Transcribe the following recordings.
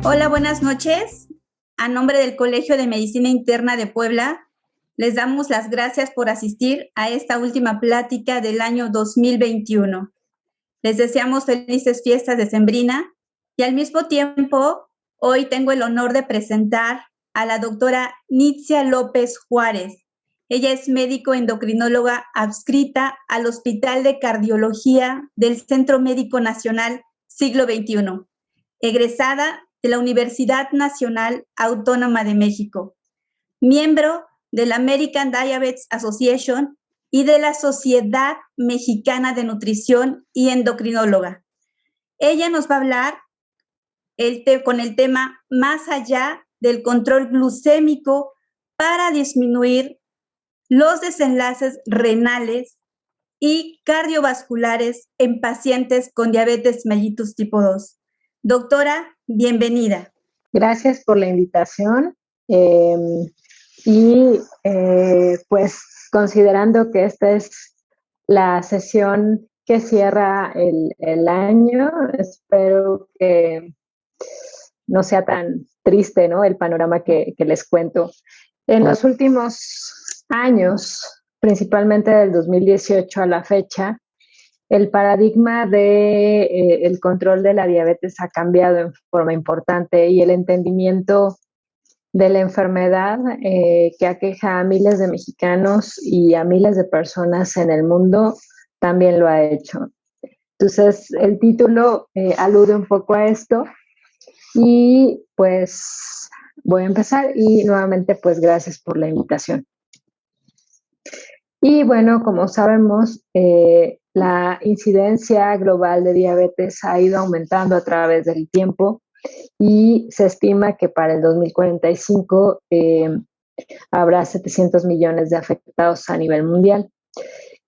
Hola, buenas noches. A nombre del Colegio de Medicina Interna de Puebla, les damos las gracias por asistir a esta última plática del año 2021. Les deseamos felices fiestas decembrina y al mismo tiempo, hoy tengo el honor de presentar a la doctora Nitzia López Juárez. Ella es médico endocrinóloga adscrita al Hospital de Cardiología del Centro Médico Nacional Siglo XXI, egresada de la Universidad Nacional Autónoma de México, miembro de la American Diabetes Association y de la Sociedad Mexicana de Nutrición y Endocrinóloga. Ella nos va a hablar con el tema más allá del control glucémico para disminuir los desenlaces renales y cardiovasculares en pacientes con diabetes mellitus tipo 2. Doctora, bienvenida. Gracias por la invitación pues considerando que esta es la sesión que cierra el año, espero que no sea tan triste, ¿no?, el panorama que les cuento. En los últimos años, principalmente del 2018 a la fecha, el paradigma de el control de la diabetes ha cambiado en forma importante y el entendimiento de la enfermedad que aqueja a miles de mexicanos y a miles de personas en el mundo también lo ha hecho. Entonces, el título alude un poco a esto y pues voy a empezar y nuevamente pues gracias por la invitación. Y bueno, como sabemos, la incidencia global de diabetes ha ido aumentando a través del tiempo y se estima que para el 2045 habrá 700 millones de afectados a nivel mundial.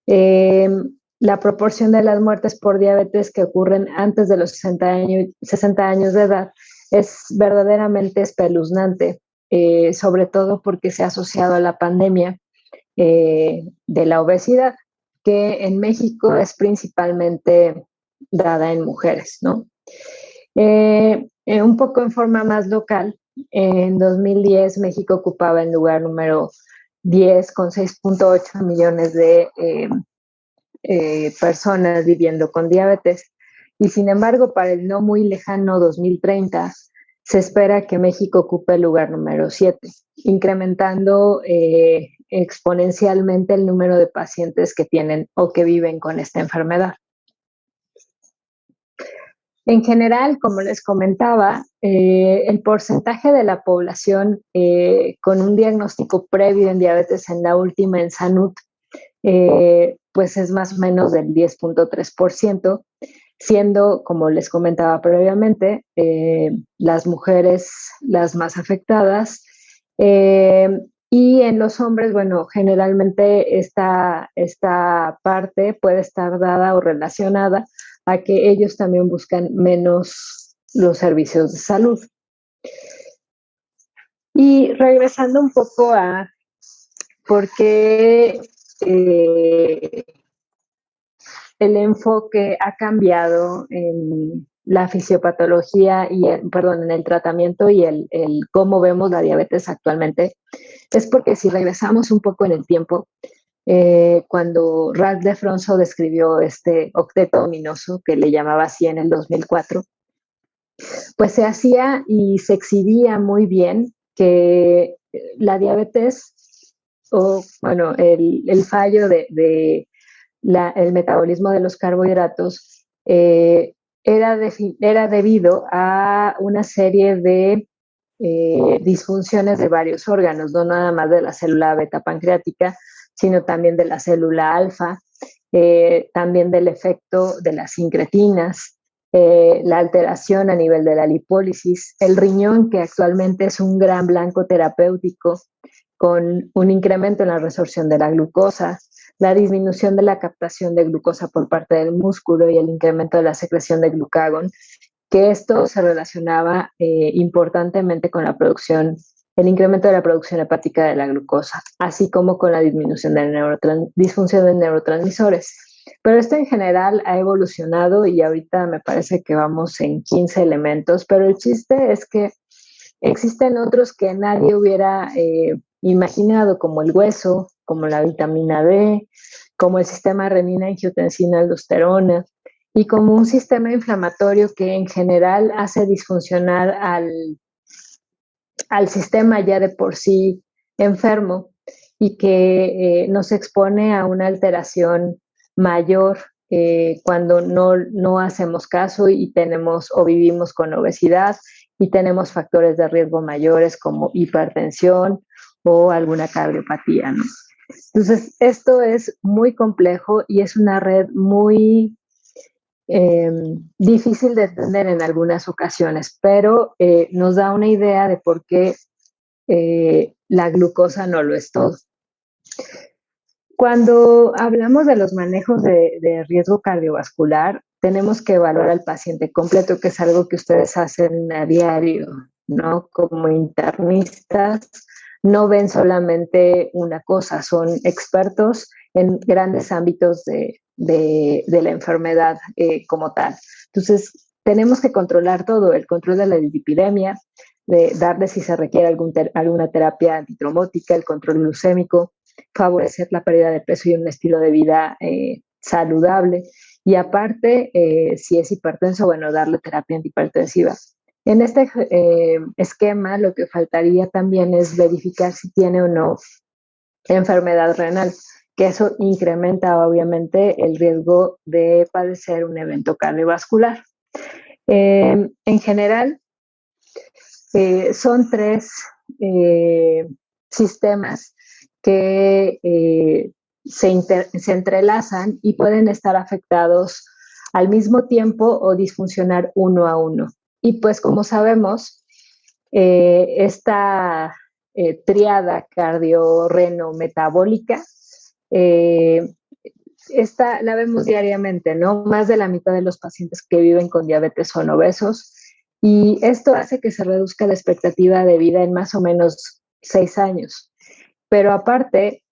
La proporción de las muertes por diabetes que ocurren antes de los 60 años de edad es verdaderamente espeluznante, sobre todo porque se ha asociado a la pandemia de la obesidad, que en México es principalmente dada en mujeres, ¿no? Un poco en forma más local, en 2010 México ocupaba el lugar número 10 con 6.8 millones de personas viviendo con diabetes. Y sin embargo, para el no muy lejano 2030, se espera que México ocupe el lugar número 7, incrementando exponencialmente el número de pacientes que tienen o que viven con esta enfermedad. En general, como les comentaba, el porcentaje de la población con un diagnóstico previo en diabetes en la última en SANUT, pues es más o menos del 10.3%, siendo, como les comentaba previamente, las mujeres las más afectadas. Y en los hombres, bueno, generalmente esta parte puede estar dada o relacionada a que ellos también buscan menos los servicios de salud. Y regresando un poco a por qué el enfoque ha cambiado en la fisiopatología y en el tratamiento y el cómo vemos la diabetes actualmente, es porque si regresamos un poco en el tiempo, cuando Ralph Defronzo describió este octeto ominoso, que le llamaba así en el 2004, pues se hacía y se exhibía muy bien que la diabetes, o bueno, el fallo el metabolismo de los carbohidratos era debido a una serie de disfunciones de varios órganos, no nada más de la célula beta pancreática, sino también de la célula alfa, también del efecto de las incretinas, la alteración a nivel de la lipólisis, el riñón, que actualmente es un gran blanco terapéutico, con un incremento en la resorción de la glucosa, la disminución de la captación de glucosa por parte del músculo y el incremento de la secreción de glucagón, que esto se relacionaba importantemente con el incremento de la producción hepática de la glucosa, así como con la disminución de disfunción de neurotransmisores. Pero esto en general ha evolucionado y ahorita me parece que vamos en 15 elementos, pero el chiste es que existen otros que nadie hubiera imaginado, como el hueso, como la vitamina D, como el sistema renina-angiotensina-aldosterona y como un sistema inflamatorio que en general hace disfuncionar al sistema ya de por sí enfermo y que nos expone a una alteración mayor cuando no hacemos caso y tenemos o vivimos con obesidad y tenemos factores de riesgo mayores como hipertensión o alguna cardiopatía, ¿no? Entonces, esto es muy complejo y es una red muy difícil de entender en algunas ocasiones, pero nos da una idea de por qué la glucosa no lo es todo. Cuando hablamos de los manejos de riesgo cardiovascular, tenemos que evaluar al paciente completo, que es algo que ustedes hacen a diario, ¿no? Como internistas, no ven solamente una cosa, son expertos en grandes ámbitos de la enfermedad como tal. Entonces, tenemos que controlar todo, el control de la lipidemia, de darle si se requiere alguna terapia antitromótica, el control glucémico, favorecer la pérdida de peso y un estilo de vida saludable. Y aparte, si es hipertenso, bueno, darle terapia antihipertensiva. En este esquema, lo que faltaría también es verificar si tiene o no enfermedad renal, que eso incrementa obviamente el riesgo de padecer un evento cardiovascular. En general, son tres sistemas que se entrelazan y pueden estar afectados al mismo tiempo o disfuncionar uno a uno. Y pues como sabemos, esta triada cardiorreno-metabólica, esta la vemos diariamente, ¿no? Más de la mitad de los pacientes que viven con diabetes son obesos y esto hace que se reduzca la expectativa de vida en más o menos 6 años. Pero aparte,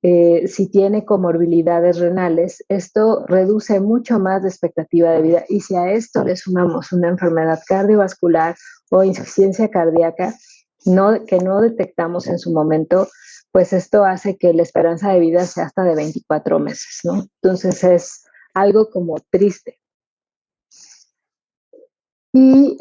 si tiene comorbilidades renales, esto reduce mucho más la expectativa de vida. Y si a esto le sumamos una enfermedad cardiovascular o insuficiencia cardíaca que no detectamos en su momento, pues esto hace que la esperanza de vida sea hasta de 24 meses, ¿no? Entonces es algo como triste. Y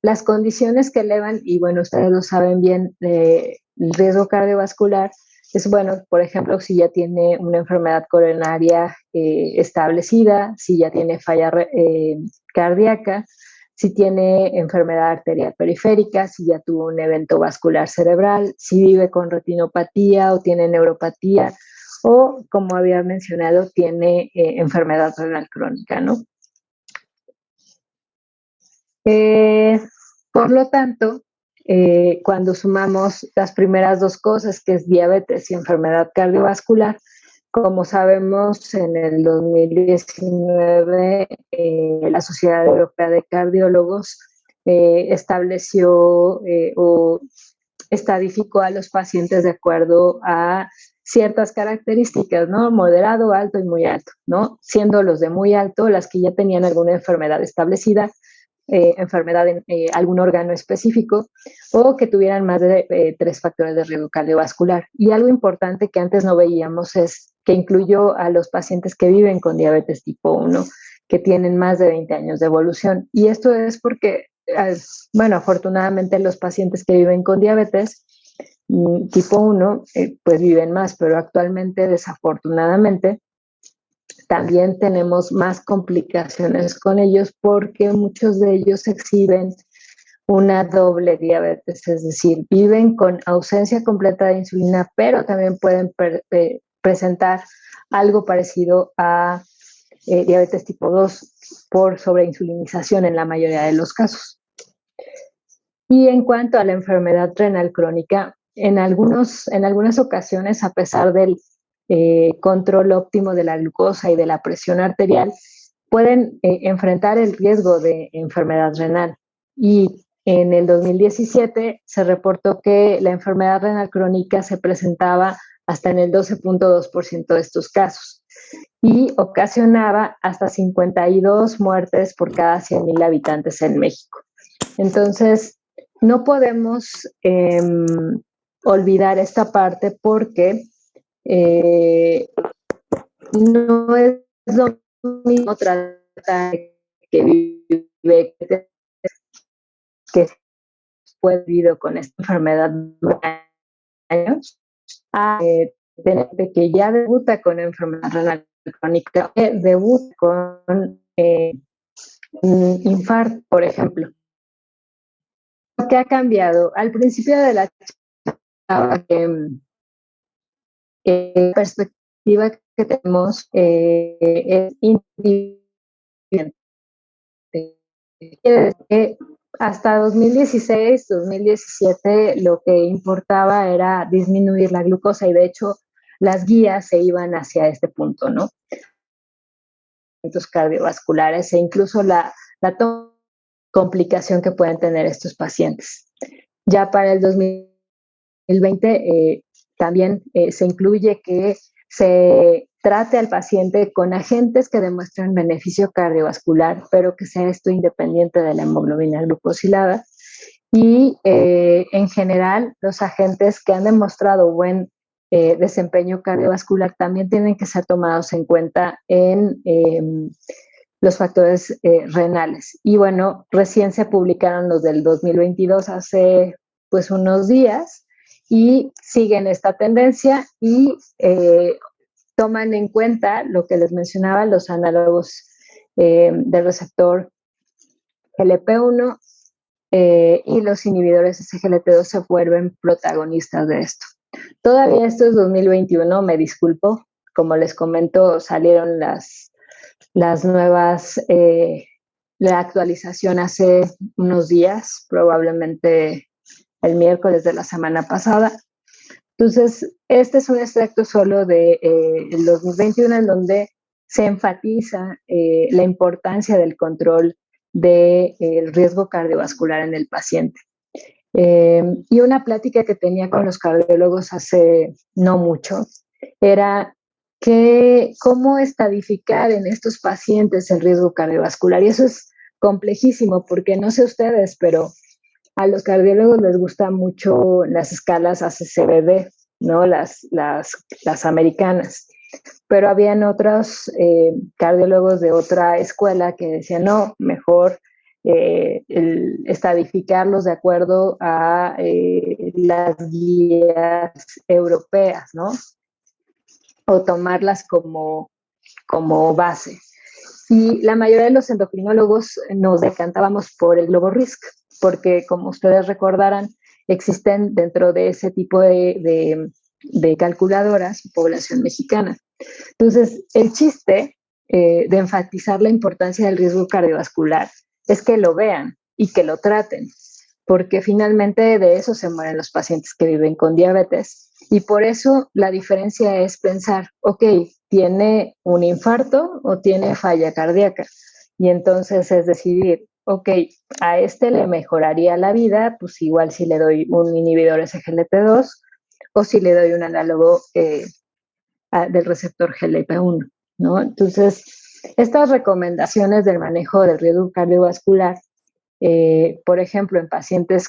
las condiciones que elevan, y bueno, ustedes lo saben bien, el riesgo cardiovascular es, bueno, por ejemplo, si ya tiene una enfermedad coronaria establecida, si ya tiene falla cardíaca, si tiene enfermedad arterial periférica, si ya tuvo un evento vascular cerebral, si vive con retinopatía o tiene neuropatía, o, como había mencionado, tiene enfermedad renal crónica, ¿no? Por lo tanto, cuando sumamos las primeras dos cosas, que es diabetes y enfermedad cardiovascular, como sabemos, en el 2019 la Sociedad Europea de Cardiólogos estableció o estadificó a los pacientes de acuerdo a ciertas características, ¿no? Moderado, alto y muy alto, ¿no? Siendo los de muy alto las que ya tenían alguna enfermedad establecida, enfermedad en algún órgano específico o que tuvieran más de 3 factores de riesgo cardiovascular. Y algo importante que antes no veíamos es que incluyó a los pacientes que viven con diabetes tipo 1, que tienen más de 20 años de evolución. Y esto es porque, bueno, afortunadamente los pacientes que viven con diabetes tipo 1, pues viven más, pero actualmente, desafortunadamente, también tenemos más complicaciones con ellos porque muchos de ellos exhiben una doble diabetes, es decir, viven con ausencia completa de insulina, pero también pueden presentar algo parecido a diabetes tipo 2 por sobreinsulinización en la mayoría de los casos. Y en cuanto a la enfermedad renal crónica, en algunas ocasiones, a pesar del control óptimo de la glucosa y de la presión arterial, pueden enfrentar el riesgo de enfermedad renal. Y en el 2017 se reportó que la enfermedad renal crónica se presentaba hasta en el 12.2% de estos casos. y ocasionaba hasta 52 muertes por cada 100,000 habitantes en México. Entonces, no podemos olvidar esta parte porque no es lo mismo tratar que vive, que fue vivido con esta enfermedad durante años, a de que ya debuta con enfermedad renal crónica, debuta con infarto, por ejemplo. ¿Qué ha cambiado? Al principio de la perspectiva que tenemos es independiente. Hasta 2016, 2017 lo que importaba era disminuir la glucosa y de hecho las guías se iban hacia este punto, ¿no? Cardiovasculares e incluso la complicación que pueden tener estos pacientes. Ya para el 2020 también se incluye que se trate al paciente con agentes que demuestran beneficio cardiovascular, pero que sea esto independiente de la hemoglobina glucosilada. Y en general, los agentes que han demostrado buen desempeño cardiovascular también tienen que ser tomados en cuenta en los factores renales. Y bueno, recién se publicaron los del 2022 hace pues unos días y siguen esta tendencia y toman en cuenta lo que les mencionaba, los análogos del receptor GLP-1 y los inhibidores SGLT2 se vuelven protagonistas de esto. Todavía esto es 2021, me disculpo, como les comento, salieron las nuevas, la actualización hace unos días, probablemente el miércoles de la semana pasada. Entonces, este es un extracto solo de el 2021 en donde se enfatiza la importancia del control del riesgo cardiovascular en el paciente. Y una plática que tenía con los cardiólogos hace no mucho era cómo estadificar en estos pacientes el riesgo cardiovascular. Y eso es complejísimo porque no sé ustedes, pero a los cardiólogos les gustan mucho las escalas ACCBD, ¿no? Las americanas. Pero habían otros cardiólogos de otra escuela que decían, no, mejor estadificarlos de acuerdo a las guías europeas, ¿no? O tomarlas como base. Y la mayoría de los endocrinólogos nos decantábamos por el Globo Risk, porque como ustedes recordarán, existen dentro de ese tipo de calculadoras población mexicana. Entonces, el chiste de enfatizar la importancia del riesgo cardiovascular es que lo vean y que lo traten, porque finalmente de eso se mueren los pacientes que viven con diabetes. Y por eso la diferencia es pensar, ok, ¿tiene un infarto o tiene falla cardíaca? Y entonces es decidir, ok, a este le mejoraría la vida, pues igual si le doy un inhibidor SGLT2 o si le doy un análogo del receptor GLP-1, ¿no? Entonces, estas recomendaciones del manejo del riesgo cardiovascular, por ejemplo, en pacientes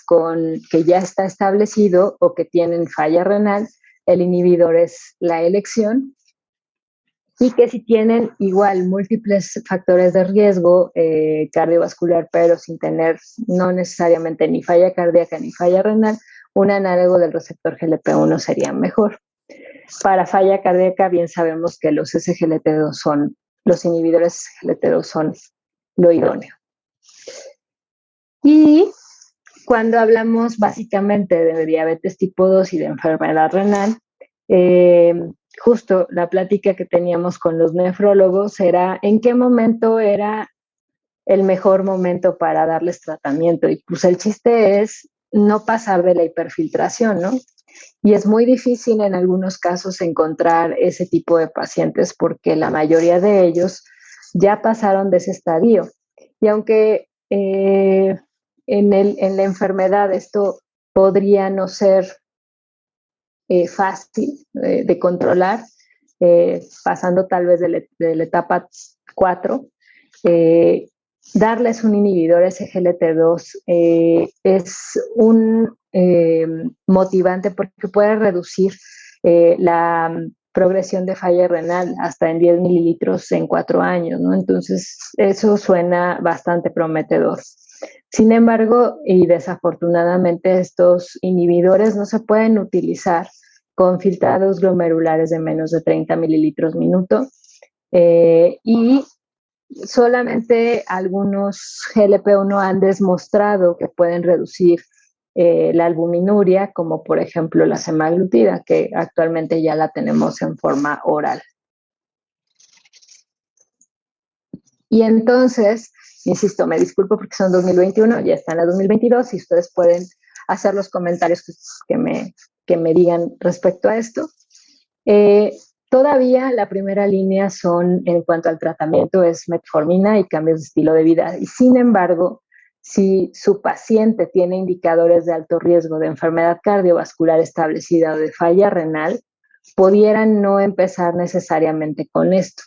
que ya está establecido o que tienen falla renal, el inhibidor es la elección, y que si tienen igual múltiples factores de riesgo cardiovascular, pero sin tener no necesariamente ni falla cardíaca ni falla renal, un análogo del receptor GLP-1 sería mejor. Para falla cardíaca, bien sabemos que los SGLT2 los inhibidores SGLT2 son lo idóneo. Y cuando hablamos básicamente de diabetes tipo 2 y de enfermedad renal, justo la plática que teníamos con los nefrólogos era en qué momento era el mejor momento para darles tratamiento. Y pues el chiste es no pasar de la hiperfiltración, ¿no? Y es muy difícil en algunos casos encontrar ese tipo de pacientes porque la mayoría de ellos ya pasaron de ese estadio. Y aunque en la enfermedad esto podría no ser fácil de controlar, pasando tal vez de la etapa 4, darles un inhibidor SGLT2 es un motivante porque puede reducir la progresión de falla renal hasta en 10 mililitros en 4 años, ¿no? Entonces, eso suena bastante prometedor. Sin embargo, y desafortunadamente, estos inhibidores no se pueden utilizar con filtrados glomerulares de menos de 30 mililitros minuto y solamente algunos GLP-1 han demostrado que pueden reducir la albuminuria, como por ejemplo la semaglutida, que actualmente ya la tenemos en forma oral. Y entonces, insisto, me disculpo porque son 2021, ya está en la 2022 y ustedes pueden hacer los comentarios que me digan respecto a esto. Todavía la primera línea son, en cuanto al tratamiento, es metformina y cambios de estilo de vida. Y sin embargo, si su paciente tiene indicadores de alto riesgo de enfermedad cardiovascular establecida o de falla renal, pudieran no empezar necesariamente con esto.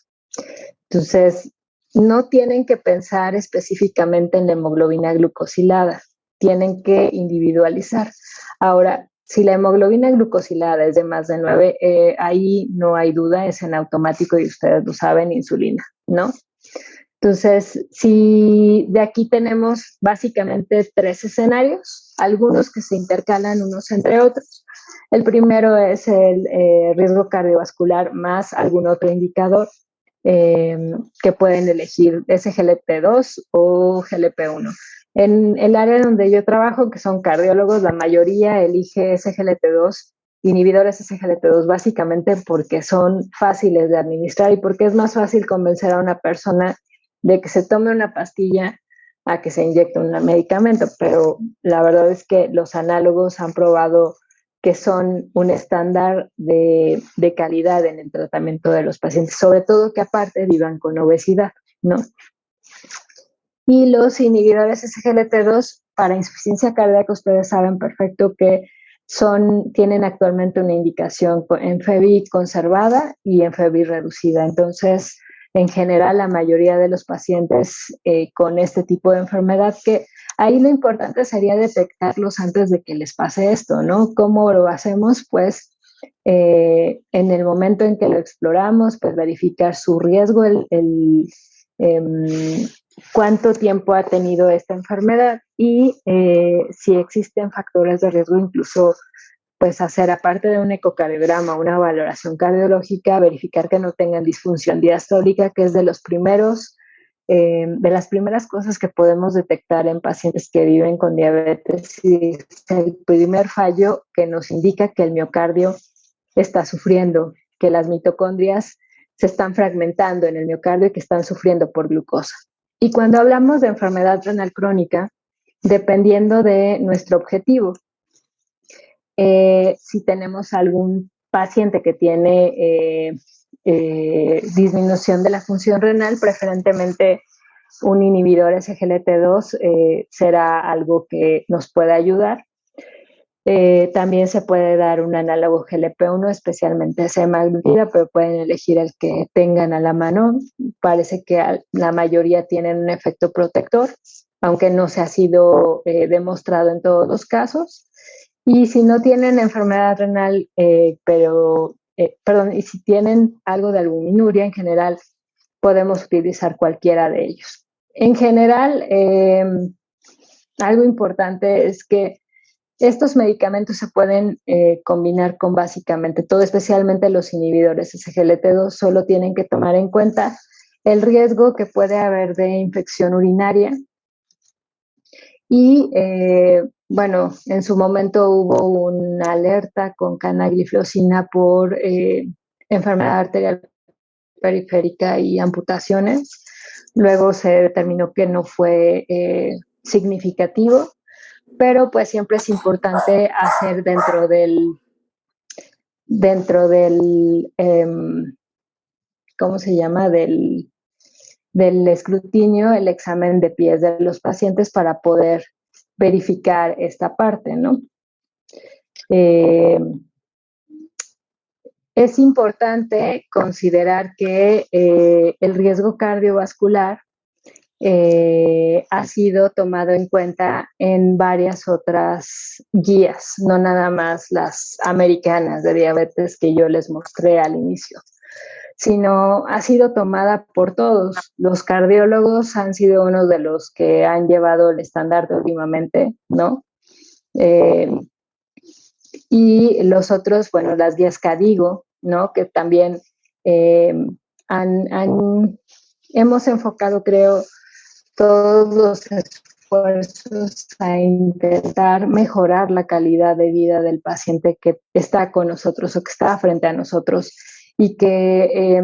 Entonces, no tienen que pensar específicamente en la hemoglobina glucosilada, tienen que individualizar. Ahora, si la hemoglobina glucosilada es de más de 9, ahí no hay duda, es en automático y ustedes lo saben, insulina, ¿no? Entonces, si de aquí tenemos básicamente 3 escenarios, algunos que se intercalan unos entre otros. El primero es el riesgo cardiovascular más algún otro indicador que pueden elegir SGLT2 o GLP-1. En el área donde yo trabajo, que son cardiólogos, la mayoría elige SGLT2, inhibidores SGLT2, básicamente porque son fáciles de administrar y porque es más fácil convencer a una persona de que se tome una pastilla a que se inyecte un medicamento, pero la verdad es que los análogos han probado que son un estándar de calidad en el tratamiento de los pacientes, sobre todo que aparte vivan con obesidad, ¿no? Y los inhibidores SGLT2 para insuficiencia cardíaca, ustedes saben perfecto que tienen actualmente una indicación en FEBI conservada y en FEBI reducida. Entonces, en general, la mayoría de los pacientes con este tipo de enfermedad, que ahí lo importante sería detectarlos antes de que les pase esto, ¿no? ¿Cómo lo hacemos? Pues en el momento en que lo exploramos, pues verificar su riesgo, cuánto tiempo ha tenido esta enfermedad y si existen factores de riesgo, incluso pues hacer, aparte de un ecocardiograma, una valoración cardiológica, verificar que no tengan disfunción diastólica, que es de las primeras cosas que podemos detectar en pacientes que viven con diabetes, y es el primer fallo que nos indica que el miocardio está sufriendo, que las mitocondrias se están fragmentando en el miocardio y que están sufriendo por glucosa. Y cuando hablamos de enfermedad renal crónica, dependiendo de nuestro objetivo, si tenemos algún paciente que tiene disminución de la función renal, preferentemente un inhibidor SGLT2 será algo que nos pueda ayudar. También se puede dar un análogo GLP-1, especialmente semaglutida, pero pueden elegir el que tengan a la mano. Parece que la mayoría tienen un efecto protector, aunque no se ha sido demostrado en todos los casos. Y si no tienen enfermedad renal, y si tienen algo de albuminuria, en general podemos utilizar cualquiera de ellos. En general, algo importante es que estos medicamentos se pueden combinar con básicamente todo, especialmente los inhibidores SGLT2. Solo tienen que tomar en cuenta el riesgo que puede haber de infección urinaria. Y bueno, en su momento hubo una alerta con canagliflozina por enfermedad arterial periférica y amputaciones. Luego se determinó que no fue significativo, pero pues siempre es importante hacer dentro del ¿cómo se llama? Del escrutinio, el examen de pies de los pacientes para poder verificar esta parte, ¿no? es importante considerar que el riesgo cardiovascular ha sido tomado en cuenta en varias otras guías, no nada más las americanas de diabetes que yo les mostré al inicio, sino ha sido tomada por todos. Los cardiólogos han sido uno de los que han llevado el estandarte últimamente, ¿no? Y los otros, bueno, las guías CADIGO, ¿no? Que también hemos enfocado, creo, todos los esfuerzos a intentar mejorar la calidad de vida del paciente que está con nosotros o que está frente a nosotros y que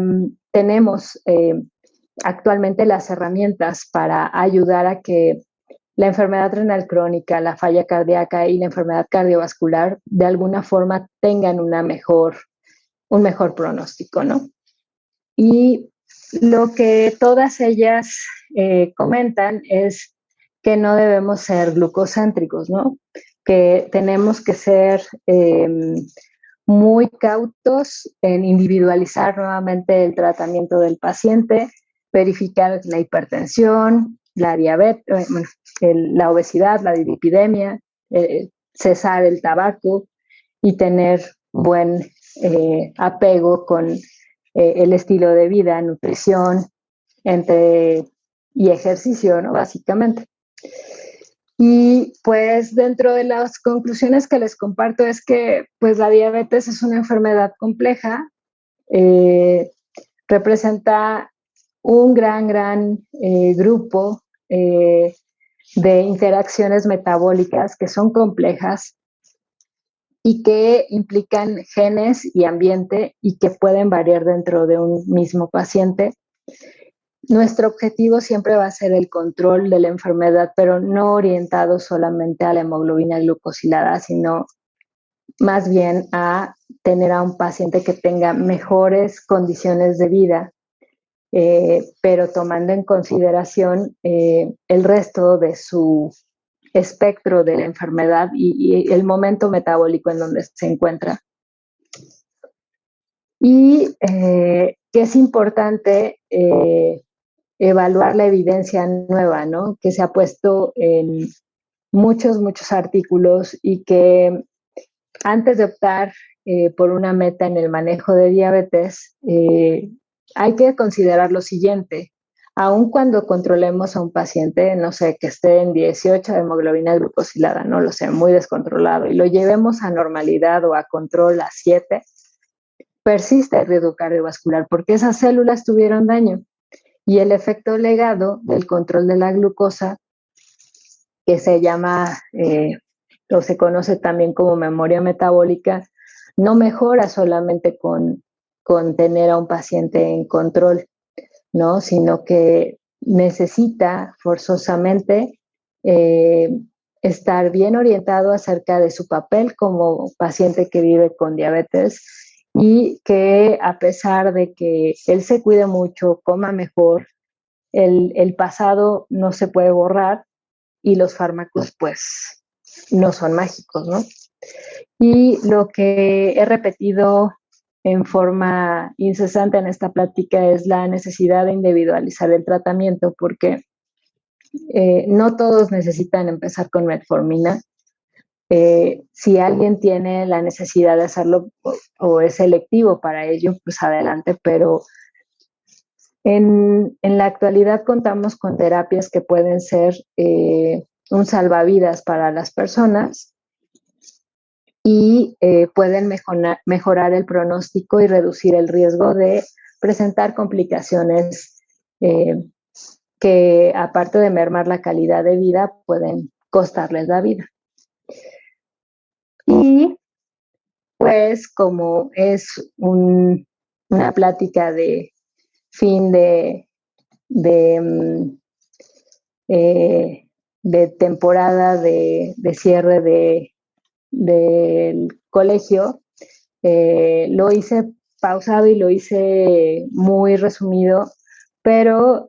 tenemos actualmente las herramientas para ayudar a que la enfermedad renal crónica, la falla cardíaca y la enfermedad cardiovascular de alguna forma tengan un mejor pronóstico, ¿no? Y lo que todas ellas comentan es que no debemos ser glucocéntricos, ¿no? Que tenemos que ser muy cautos en individualizar nuevamente el tratamiento del paciente, verificar la hipertensión, la diabetes, la obesidad, la dislipidemia, cesar el tabaco y tener buen apego con el estilo de vida, nutrición y ejercicio, ¿no? Básicamente. Y pues dentro de las conclusiones que les comparto es que pues la diabetes es una enfermedad compleja, representa un gran grupo de interacciones metabólicas que son complejas y que implican genes y ambiente y que pueden variar dentro de un mismo paciente. Nuestro objetivo siempre va a ser el control de la enfermedad, pero no orientado solamente a la hemoglobina glucosilada, sino más bien a tener a un paciente que tenga mejores condiciones de vida, pero tomando en consideración el resto de su espectro de la enfermedad y el momento metabólico en donde se encuentra. Y que es importante evaluar la evidencia nueva, ¿no? Que se ha puesto en muchos artículos y que antes de optar por una meta en el manejo de diabetes, hay que considerar lo siguiente. Aun cuando controlemos a un paciente, no sé, que esté en 18 de hemoglobina glucosilada, no lo sé, muy descontrolado, y lo llevemos a normalidad o a control a 7, persiste el riesgo cardiovascular porque esas células tuvieron daño. Y el efecto legado del control de la glucosa, que se llama o se conoce también como memoria metabólica, no mejora solamente con tener a un paciente en control, ¿no? Sino que necesita forzosamente estar bien orientado acerca de su papel como paciente que vive con diabetes y que a pesar de que él se cuide mucho, coma mejor, el pasado no se puede borrar y los fármacos pues no son mágicos, ¿no? Y lo que he repetido en forma incesante en esta plática es la necesidad de individualizar el tratamiento porque no todos necesitan empezar con metformina. Si alguien tiene la necesidad de hacerlo o es selectivo para ello, pues adelante, pero en la actualidad contamos con terapias que pueden ser un salvavidas para las personas y pueden mejorar el pronóstico y reducir el riesgo de presentar complicaciones que, aparte de mermar la calidad de vida, pueden costarles la vida. Y pues como es una plática de fin de temporada de cierre del colegio, lo hice pausado y lo hice muy resumido, pero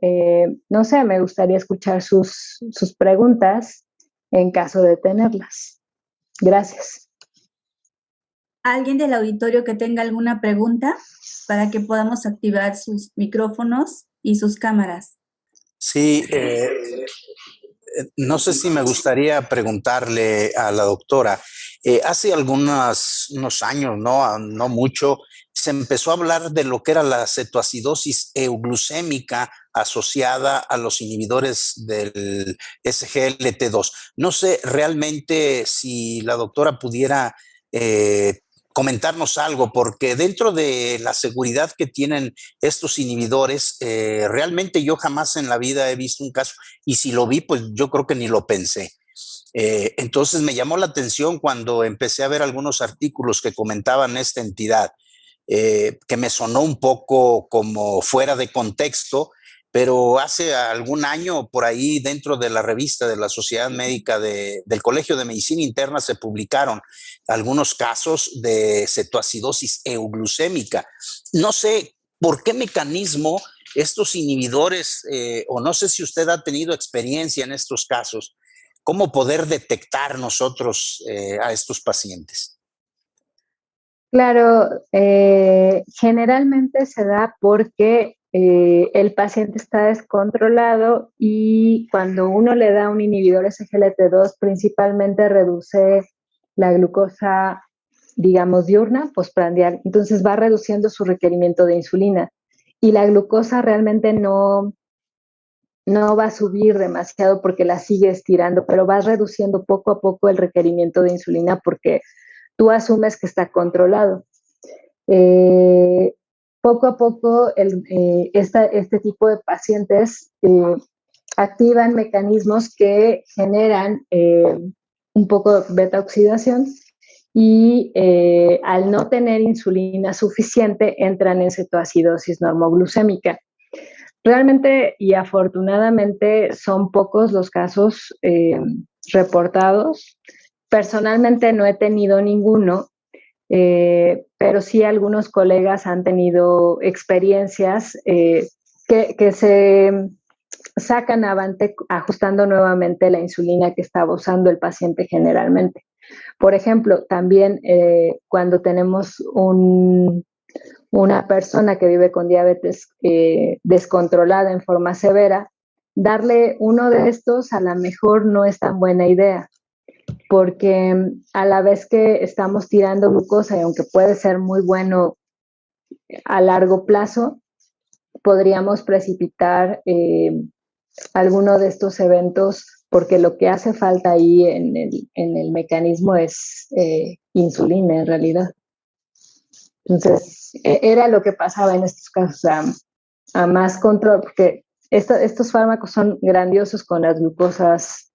no sé, me gustaría escuchar sus preguntas en caso de tenerlas. Gracias. ¿Alguien del auditorio que tenga alguna pregunta para que podamos activar sus micrófonos y sus cámaras? Sí, no sé si me gustaría preguntarle a la doctora, hace unos años, no mucho, se empezó a hablar de lo que era la cetoacidosis euglucémica asociada a los inhibidores del SGLT2. No sé realmente si la doctora pudiera comentarnos algo, porque dentro de la seguridad que tienen estos inhibidores, realmente yo jamás en la vida he visto un caso, y si lo vi, pues yo creo que ni lo pensé. Entonces me llamó la atención cuando empecé a ver algunos artículos que comentaban esta entidad, que me sonó un poco como fuera de contexto, pero hace algún año por ahí dentro de la revista de la Sociedad Médica del Colegio de Medicina Interna se publicaron algunos casos de cetoacidosis euglucémica. No sé por qué mecanismo estos inhibidores, o no sé si usted ha tenido experiencia en estos casos, cómo poder detectar nosotros a estos pacientes. Claro, generalmente se da porque el paciente está descontrolado y cuando uno le da un inhibidor SGLT2 principalmente reduce la glucosa, digamos, diurna, postprandial. Entonces va reduciendo su requerimiento de insulina y la glucosa realmente no va a subir demasiado porque la sigue estirando, pero vas reduciendo poco a poco el requerimiento de insulina porque tú asumes que está controlado. Poco a poco este tipo de pacientes activan mecanismos que generan un poco de beta oxidación y al no tener insulina suficiente entran en cetoacidosis normoglucémica. Realmente y afortunadamente son pocos los casos reportados. Personalmente no he tenido ninguno, pero sí algunos colegas han tenido experiencias que se sacan avante ajustando nuevamente la insulina que estaba usando el paciente generalmente. Por ejemplo, también cuando tenemos una persona que vive con diabetes descontrolada en forma severa, darle uno de estos a lo mejor no es tan buena idea, porque a la vez que estamos tirando glucosa, y aunque puede ser muy bueno a largo plazo, podríamos precipitar alguno de estos eventos, porque lo que hace falta ahí en el mecanismo es insulina en realidad. Entonces, era lo que pasaba en estos casos, a más control, porque estos fármacos son grandiosos con las glucosas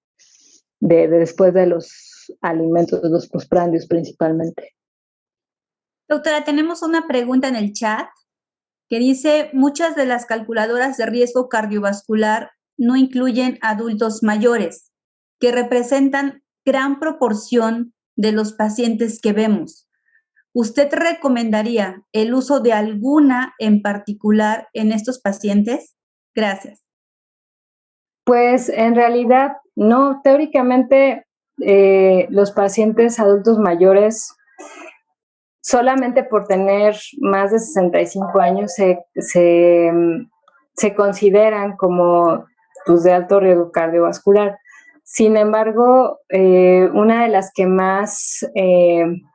de después de los alimentos, de los postprandios principalmente. Doctora, tenemos una pregunta en el chat que dice, muchas de las calculadoras de riesgo cardiovascular no incluyen adultos mayores, que representan gran proporción de los pacientes que vemos. ¿Usted recomendaría el uso de alguna en particular en estos pacientes? Gracias. Pues en realidad no, teóricamente los pacientes adultos mayores solamente por tener más de 65 años se consideran como pues, de alto riesgo cardiovascular. Sin embargo, una de las que más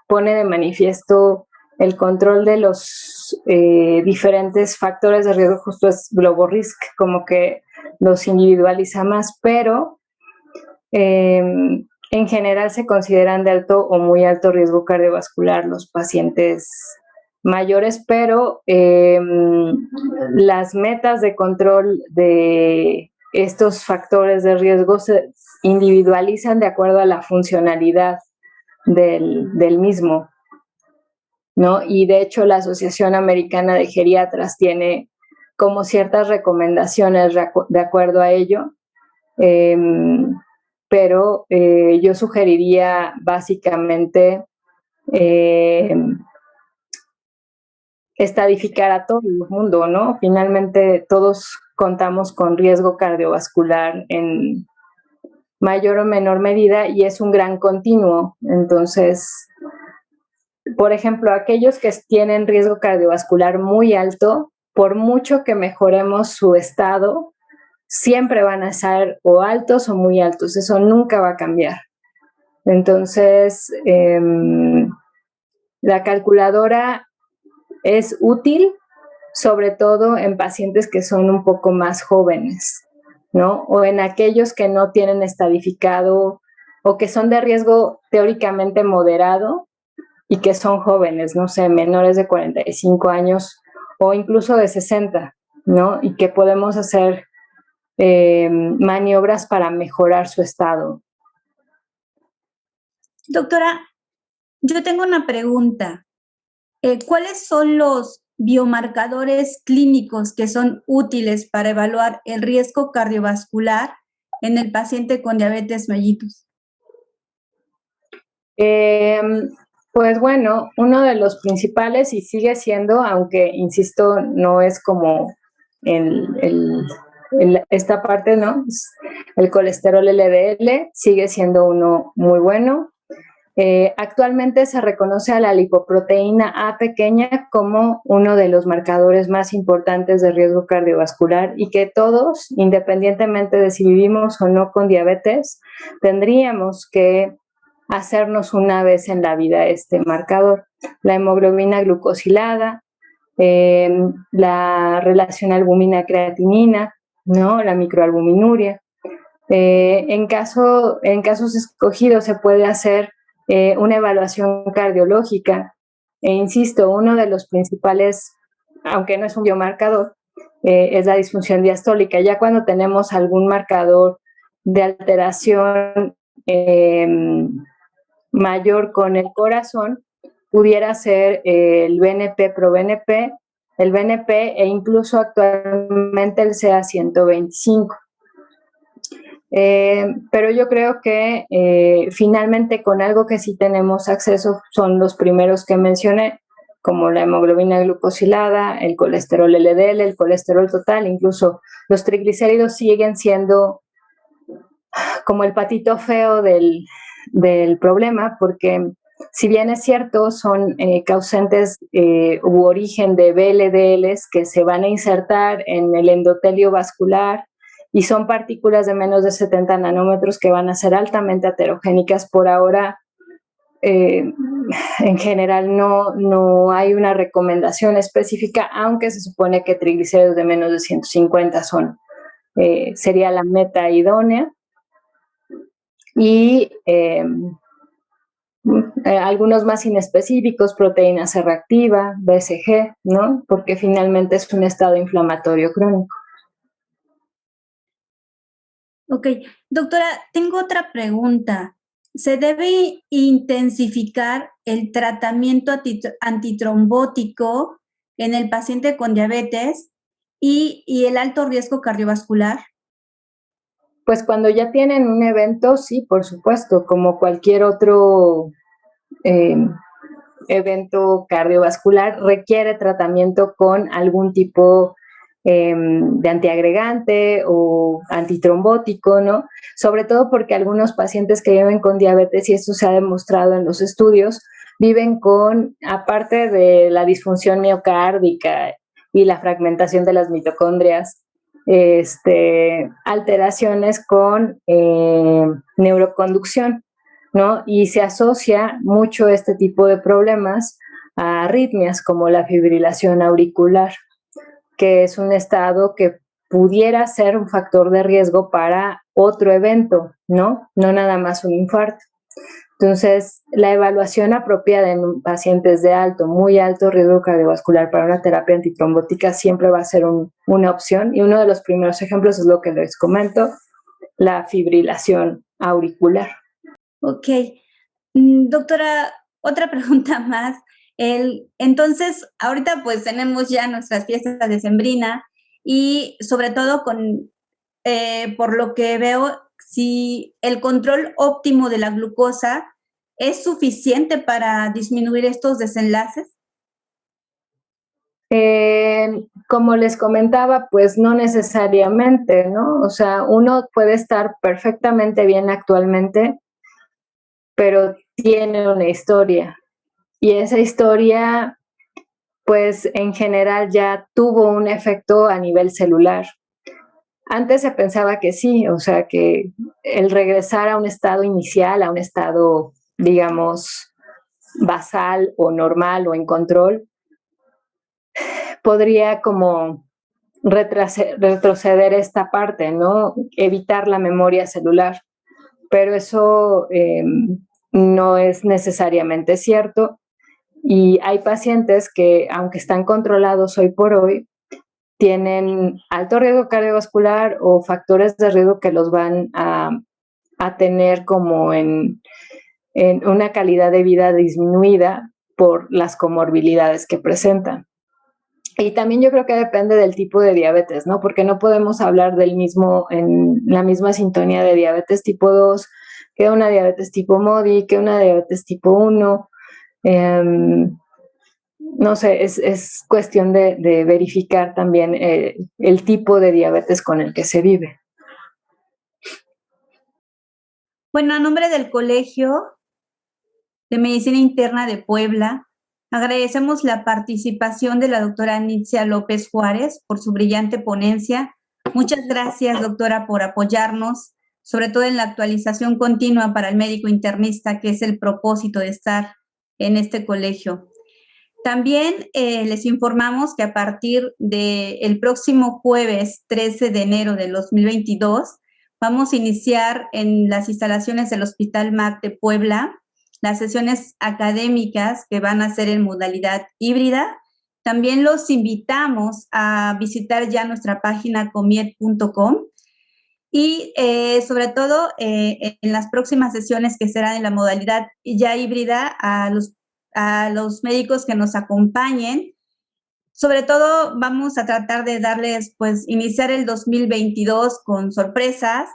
pone de manifiesto el control de los diferentes factores de riesgo justo es GloboRisk, como que los individualiza más, pero en general se consideran de alto o muy alto riesgo cardiovascular los pacientes mayores, pero las metas de control de estos factores de riesgo se individualizan de acuerdo a la funcionalidad del mismo, ¿no? Y de hecho la Asociación Americana de Geriatras tiene como ciertas recomendaciones de acuerdo a ello, pero yo sugeriría básicamente estadificar a todo el mundo, ¿no? Finalmente todos contamos con riesgo cardiovascular en mayor o menor medida y es un gran continuo. Entonces, por ejemplo, aquellos que tienen riesgo cardiovascular muy alto, por mucho que mejoremos su estado, siempre van a ser o altos o muy altos, eso nunca va a cambiar. Entonces, la calculadora es útil, sobre todo en pacientes que son un poco más jóvenes, ¿no? O en aquellos que no tienen estadificado o que son de riesgo teóricamente moderado y que son jóvenes, no sé, menores de 45 años o incluso de 60, ¿no? Y que podemos hacer maniobras para mejorar su estado. Doctora, yo tengo una pregunta. ¿Cuáles son los biomarcadores clínicos que son útiles para evaluar el riesgo cardiovascular en el paciente con diabetes mellitus? Pues bueno, uno de los principales y sigue siendo, aunque insisto, no es como esta parte, ¿no? El colesterol LDL sigue siendo uno muy bueno. Actualmente se reconoce a la lipoproteína A pequeña como uno de los marcadores más importantes de riesgo cardiovascular y que todos, independientemente de si vivimos o no con diabetes, tendríamos que hacernos una vez en la vida este marcador. La hemoglobina glucosilada, la relación albúmina-creatinina, ¿no? La microalbuminuria. En casos escogidos se puede hacer una evaluación cardiológica. E insisto, uno de los principales, aunque no es un biomarcador, es la disfunción diastólica. Ya cuando tenemos algún marcador de alteración mayor con el corazón, pudiera ser el BNP-proBNP, el BNP e incluso actualmente el CA125. Pero yo creo que finalmente con algo que sí tenemos acceso son los primeros que mencioné, como la hemoglobina glucosilada, el colesterol LDL, el colesterol total, incluso los triglicéridos siguen siendo como el patito feo del problema, porque si bien es cierto, son causantes u origen de VLDLs que se van a insertar en el endotelio vascular y son partículas de menos de 70 nanómetros que van a ser altamente aterogénicas. Por ahora, en general, no hay una recomendación específica, aunque se supone que triglicéridos de menos de 150 sería la meta idónea. Y algunos más inespecíficos, proteína C reactiva, BCG, ¿no? Porque finalmente es un estado inflamatorio crónico. Ok, doctora, tengo otra pregunta. ¿Se debe intensificar el tratamiento antitrombótico en el paciente con diabetes y el alto riesgo cardiovascular? Pues cuando ya tienen un evento, sí, por supuesto, como cualquier otro evento cardiovascular, requiere tratamiento con algún tipo de antiagregante o antitrombótico, ¿no? Sobre todo porque algunos pacientes que viven con diabetes, y esto se ha demostrado en los estudios, viven con, aparte de la disfunción miocárdica y la fragmentación de las mitocondrias, alteraciones con neuroconducción, ¿no? Y se asocia mucho este tipo de problemas a arritmias como la fibrilación auricular, que es un estado que pudiera ser un factor de riesgo para otro evento, ¿no? No nada más un infarto. Entonces, la evaluación apropiada en pacientes de alto, muy alto riesgo cardiovascular para una terapia antitrombótica siempre va a ser una opción. Y uno de los primeros ejemplos es lo que les comento, la fibrilación auricular. Ok. Doctora, otra pregunta más. Entonces, ahorita pues tenemos ya nuestras fiestas decembrinas y sobre todo por lo que veo, si el control óptimo de la glucosa es suficiente para disminuir estos desenlaces. Como les comentaba, pues no necesariamente, ¿no? O sea, uno puede estar perfectamente bien actualmente, pero tiene una historia Y esa historia, pues en general ya tuvo un efecto a nivel celular. Antes se pensaba que sí, o sea, que el regresar a un estado inicial, a un estado, digamos, basal o normal o en control, podría como retroceder esta parte, ¿no? Evitar la memoria celular. Pero eso no es necesariamente cierto. Y hay pacientes que, aunque están controlados hoy por hoy, tienen alto riesgo cardiovascular o factores de riesgo que los van a tener como en una calidad de vida disminuida por las comorbilidades que presentan. Y también yo creo que depende del tipo de diabetes, ¿no? Porque no podemos hablar en la misma sintonía de diabetes tipo 2, que una diabetes tipo MODY, que una diabetes tipo 1. No sé, es cuestión de verificar también el tipo de diabetes con el que se vive. Bueno, a nombre del Colegio de Medicina Interna de Puebla, agradecemos la participación de la doctora Nitzia López Juárez por su brillante ponencia. Muchas gracias, doctora, por apoyarnos, sobre todo en la actualización continua para el médico internista, que es el propósito de estar en este colegio. También les informamos que a partir del próximo jueves 13 de enero del 2022 vamos a iniciar en las instalaciones del Hospital MAC de Puebla las sesiones académicas que van a ser en modalidad híbrida. También los invitamos a visitar ya nuestra página comiet.com y sobre todo en las próximas sesiones que serán en la modalidad ya híbrida a los médicos que nos acompañen. Sobre todo vamos a tratar de darles, pues, iniciar el 2022 con sorpresas.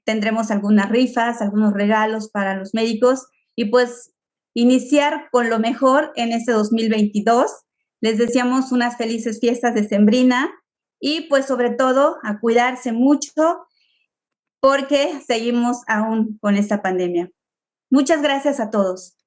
Tendremos algunas rifas, algunos regalos para los médicos y pues iniciar con lo mejor en este 2022. Les deseamos unas felices fiestas decembrinas y pues sobre todo a cuidarse mucho porque seguimos aún con esta pandemia. Muchas gracias a todos.